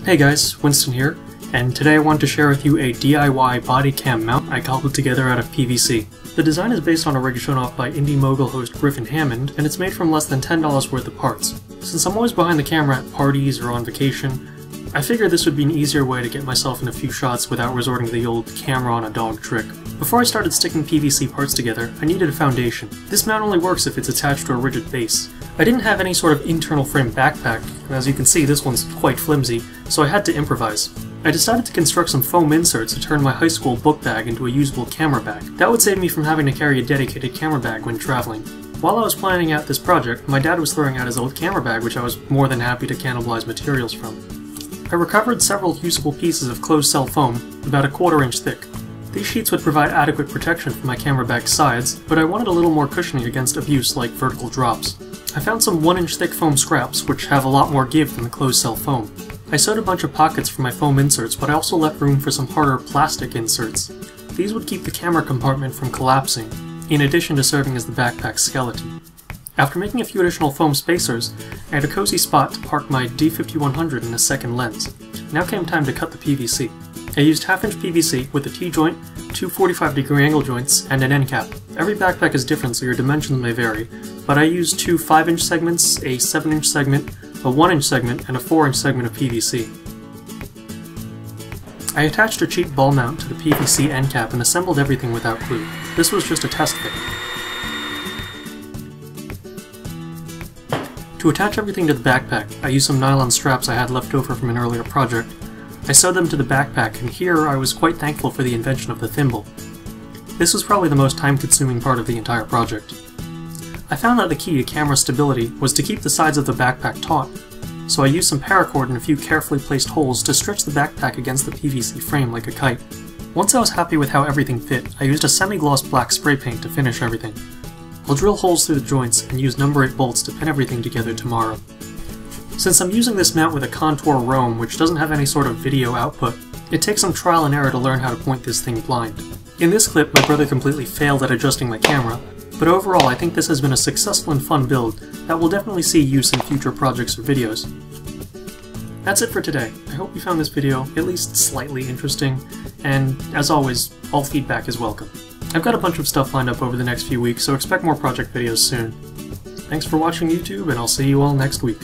Hey guys, Winston here, and today I want to share with you a DIY Bodycam mount I cobbled together out of PVC. The design is based on a rig shown off by Indy Mogul host Griffin Hammond, and it's made from less than $10 worth of parts. Since I'm always behind the camera at parties or on vacation, I figured this would be an easier way to get myself in a few shots without resorting to the old camera on a dog trick. Before I started sticking PVC parts together, I needed a foundation. This mount only works if it's attached to a rigid base. I didn't have any sort of internal frame backpack, and as you can see this one's quite flimsy, so I had to improvise. I decided to construct some foam inserts to turn my high school book bag into a usable camera bag. That would save me from having to carry a dedicated camera bag when traveling. While I was planning out this project, my dad was throwing out his old camera bag, which I was more than happy to cannibalize materials from. I recovered several usable pieces of closed-cell foam, about a 1/4 inch thick. These sheets would provide adequate protection for my camera bag's sides, but I wanted a little more cushioning against abuse like vertical drops. I found some 1-inch thick foam scraps, which have a lot more give than the closed-cell foam. I sewed a bunch of pockets for my foam inserts, but I also left room for some harder plastic inserts. These would keep the camera compartment from collapsing, in addition to serving as the backpack's skeleton. After making a few additional foam spacers, I had a cozy spot to park my D5100 and a second lens. Now came time to cut the PVC. I used 1/2-inch PVC with a T-joint, 2 45-degree angle joints, and an end cap. Every backpack is different so your dimensions may vary, but I used 2 5-inch segments, a 7-inch segment, a 1-inch segment, and a 4-inch segment of PVC. I attached a cheap ball mount to the PVC end cap and assembled everything without glue. This was just a test fit. To attach everything to the backpack, I used some nylon straps I had left over from an earlier project. I sewed them to the backpack, and here I was quite thankful for the invention of the thimble. This was probably the most time-consuming part of the entire project. I found that the key to camera stability was to keep the sides of the backpack taut, so I used some paracord and a few carefully placed holes to stretch the backpack against the PVC frame like a kite. Once I was happy with how everything fit, I used a semi-gloss black spray paint to finish everything. I'll drill holes through the joints and use number 8 bolts to pin everything together tomorrow. Since I'm using this mount with a ContourROAM which doesn't have any sort of video output, it takes some trial and error to learn how to point this thing blind. In this clip, my brother completely failed at adjusting my camera, but overall I think this has been a successful and fun build that will definitely see use in future projects or videos. That's it for today. I hope you found this video at least slightly interesting, and as always, all feedback is welcome. I've got a bunch of stuff lined up over the next few weeks, so expect more project videos soon. Thanks for watching YouTube, and I'll see you all next week.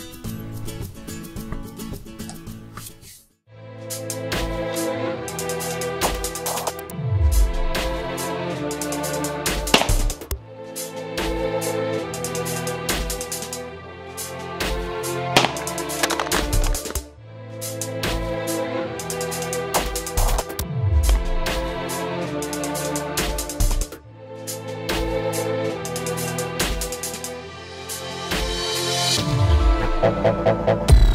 Thank you.